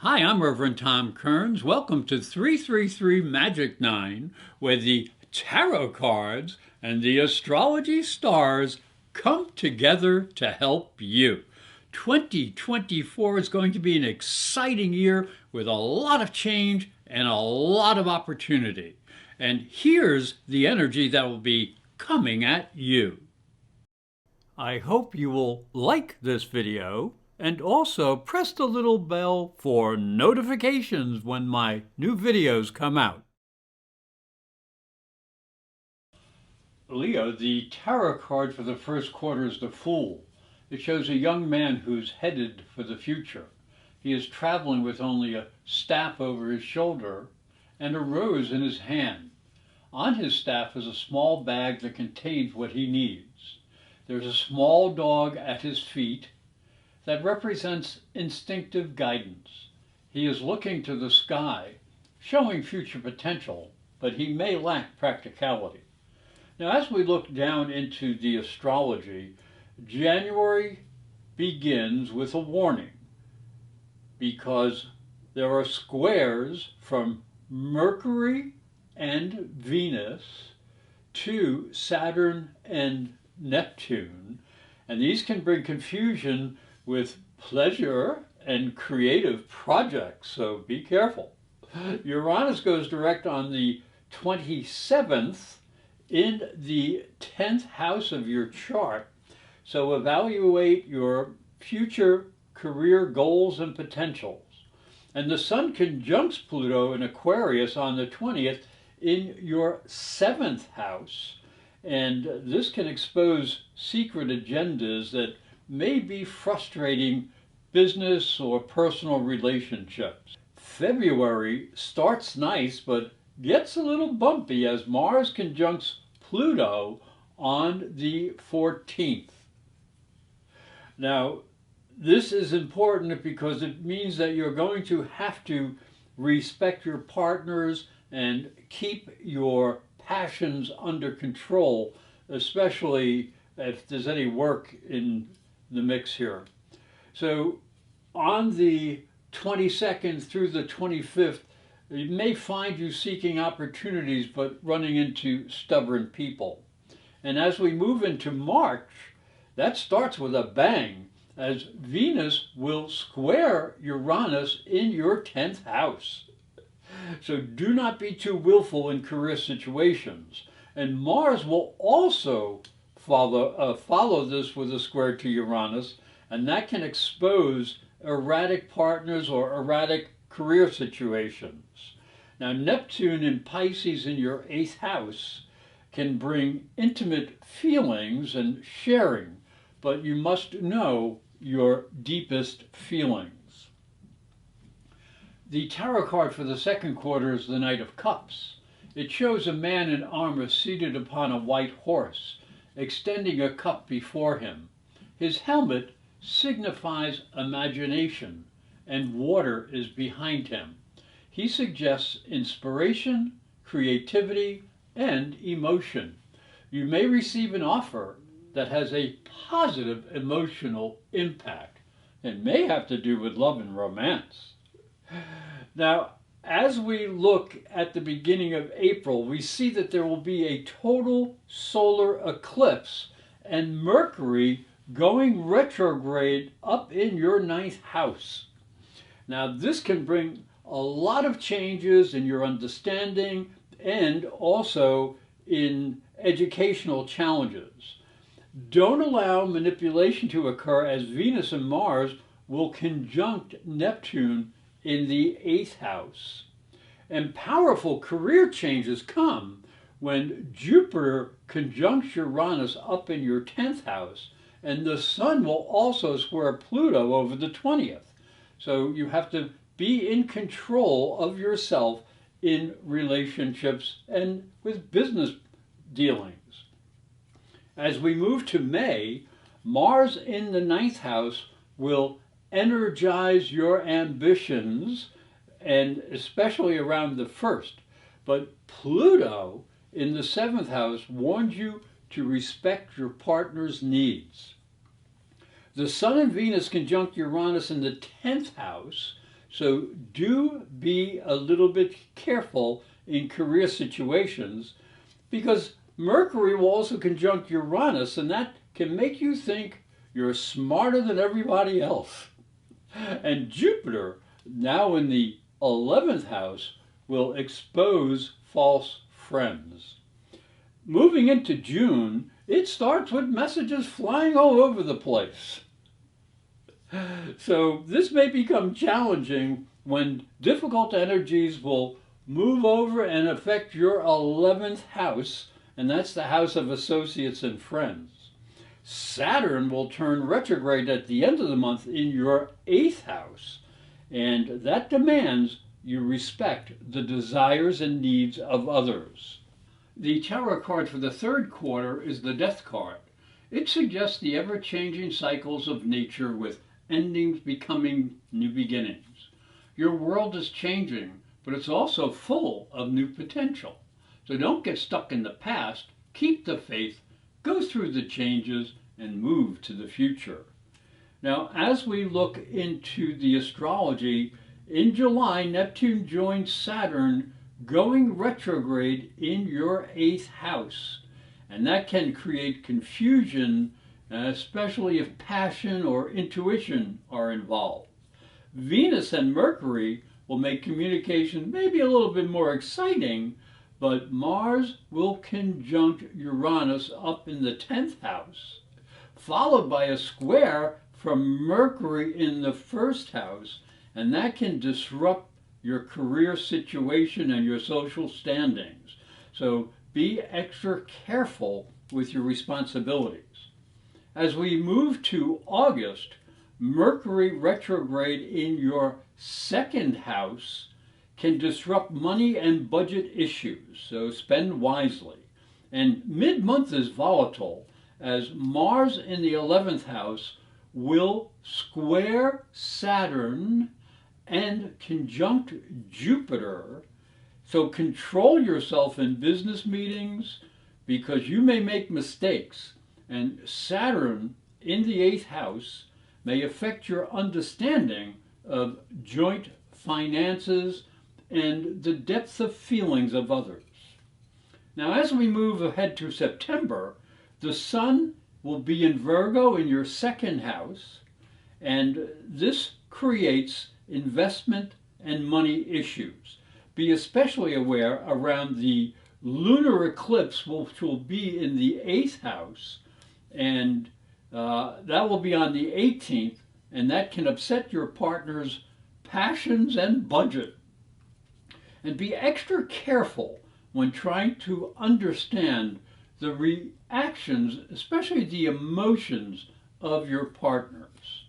Hi, I'm Reverend Tom Kearns. Welcome to 333 Magic 9, where the tarot cards and the astrology stars come together to help you. 2024 is going to be an exciting year with a lot of change and a lot of opportunity. And here's the energy that will be coming at you. I hope you will like this video and also press the little bell for notifications when my new videos come out. Leo, the tarot card for the first quarter is the Fool. It shows a young man who's headed for the future. He is traveling with only a staff over his shoulder and a rose in his hand. On his staff is a small bag that contains what he needs. There's a small dog at his feet that represents instinctive guidance. He is looking to the sky, showing future potential, but he may lack practicality. Now, as we look down into the astrology, January begins with a warning because there are squares from Mercury and Venus to Saturn and Neptune, and these can bring confusion with pleasure and creative projects, so be careful. Uranus goes direct on the 27th in the 10th house of your chart, so evaluate your future career goals and potentials. And the Sun conjuncts Pluto in Aquarius on the 20th in your 7th house, and this can expose secret agendas that may be frustrating business or personal relationships. February starts nice, but gets a little bumpy as Mars conjuncts Pluto on the 14th. Now, this is important because it means that you're going to have to respect your partners and keep your passions under control, especially if there's any work in the mix here. So on the 22nd through the 25th, it may find you seeking opportunities but running into stubborn people. And as we move into March, that starts with a bang, as Venus will square Uranus in your 10th house. So do not be too willful in career situations. And Mars will also follow this with a square to Uranus, and that can expose erratic partners or erratic career situations. Now, Neptune in Pisces in your 8th house can bring intimate feelings and sharing, but you must know your deepest feelings. The tarot card for the second quarter is the Knight of Cups. It shows a man in armor seated upon a white horse, extending a cup before him. His helmet signifies imagination, and water is behind him. He suggests inspiration, creativity, and emotion. You may receive an offer that has a positive emotional impact and may have to do with love and romance. Now, as we look at the beginning of April, we see that there will be a total solar eclipse and Mercury going retrograde up in your 9th house. Now, this can bring a lot of changes in your understanding and also in educational challenges. Don't allow manipulation to occur, as Venus and Mars will conjunct Neptune in the 8th house. And powerful career changes come when Jupiter conjuncts Uranus up in your 10th house, and the Sun will also square Pluto over the 20th. So you have to be in control of yourself in relationships and with business dealings. As we move to May, Mars in the 9th house will energize your ambitions, and especially around the 1st. But Pluto in the 7th house warns you to respect your partner's needs. The Sun and Venus conjunct Uranus in the 10th house So do be a little bit careful in career situations, because Mercury will also conjunct Uranus, and that can make you think you're smarter than everybody else. And Jupiter, now in the 11th house, will expose false friends. Moving into June, it starts with messages flying all over the place. So this may become challenging when difficult energies will move over and affect your 11th house, and that's the house of associates and friends. Saturn will turn retrograde at the end of the month in your 8th house, and that demands you respect the desires and needs of others. The tarot card for the third quarter is the Death card. It suggests the ever-changing cycles of nature with endings becoming new beginnings. Your world is changing, but it's also full of new potential. So don't get stuck in the past, keep the faith, go through the changes, and move to the future. Now, as we look into the astrology, in July, Neptune joins Saturn, going retrograde in your 8th house. And that can create confusion, especially if passion or intuition are involved. Venus and Mercury will make communication maybe a little bit more exciting, but Mars will conjunct Uranus up in the 10th house, followed by a square from Mercury in the 1st house, and that can disrupt your career situation and your social standings. So be extra careful with your responsibilities. As we move to August, Mercury retrograde in your 2nd house can disrupt money and budget issues, so spend wisely. And mid-month is volatile, as Mars in the 11th house will square Saturn and conjunct Jupiter. So control yourself in business meetings, because you may make mistakes. And Saturn in the 8th house may affect your understanding of joint finances and the depth of feelings of others. Now, as we move ahead to September, the Sun will be in Virgo in your 2nd house, and this creates investment and money issues. Be especially aware around the lunar eclipse, which will be in the 8th house, and that will be on the 18th, and that can upset your partner's passions and budget. And be extra careful when trying to understand the reactions, especially the emotions of your partners.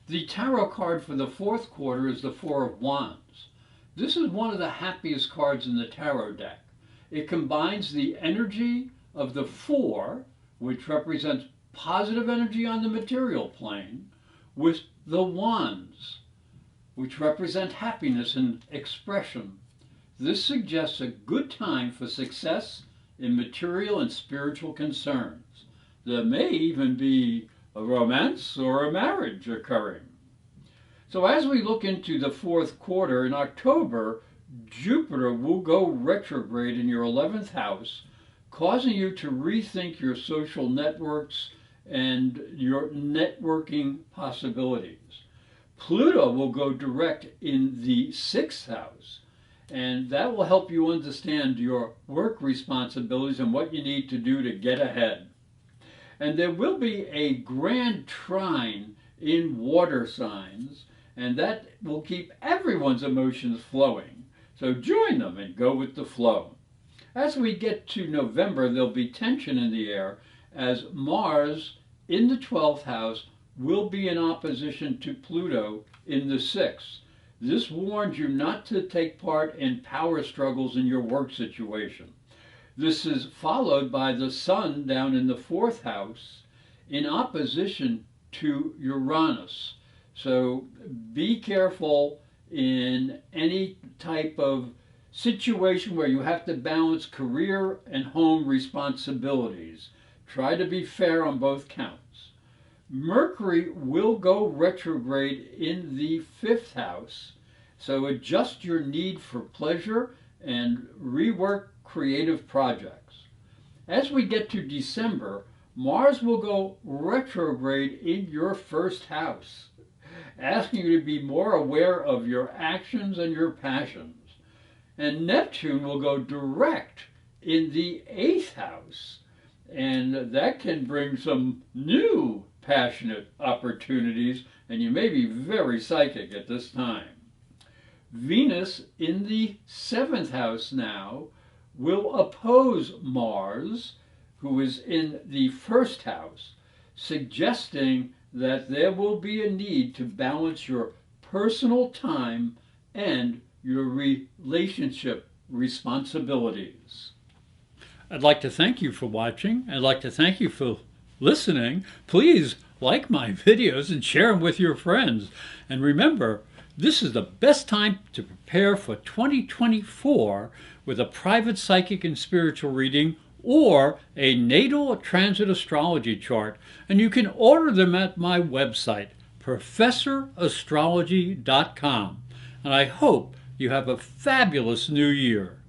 The tarot card for the 4th quarter is the Four of Wands. This is one of the happiest cards in the tarot deck. It combines the energy of the Four, which represents positive energy on the material plane, with the Wands, which represent happiness and expression. This suggests a good time for success in material and spiritual concerns. There may even be a romance or a marriage occurring. So as we look into the 4th quarter, in October, Jupiter will go retrograde in your 11th house, causing you to rethink your social networks and your networking possibilities. Pluto will go direct in the 6th house, and that will help you understand your work responsibilities and what you need to do to get ahead. And there will be a grand trine in water signs, and that will keep everyone's emotions flowing. So join them and go with the flow. As we get to November, there'll be tension in the air, as Mars in the 12th house will be in opposition to Pluto in the 6th. This warns you not to take part in power struggles in your work situation. This is followed by the Sun down in the 4th house in opposition to Uranus. So be careful in any type of situation where you have to balance career and home responsibilities. Try to be fair on both counts. Mercury will go retrograde in the 5th house, so adjust your need for pleasure and rework creative projects. As we get to December, Mars will go retrograde in your 1st house, asking you to be more aware of your actions and your passions. And Neptune will go direct in the 8th house, and that can bring some new passionate opportunities, and you may be very psychic at this time. Venus in the 7th house now will oppose Mars, who is in the 1st house, suggesting that there will be a need to balance your personal time and your relationship responsibilities. I'd like to thank you for watching. I'd like to thank you for listening. Please like my videos and share them with your friends. And remember, this is the best time to prepare for 2024 with a private psychic and spiritual reading or a natal transit astrology chart. And you can order them at my website, professorastrology.com. And I hope you have a fabulous new year.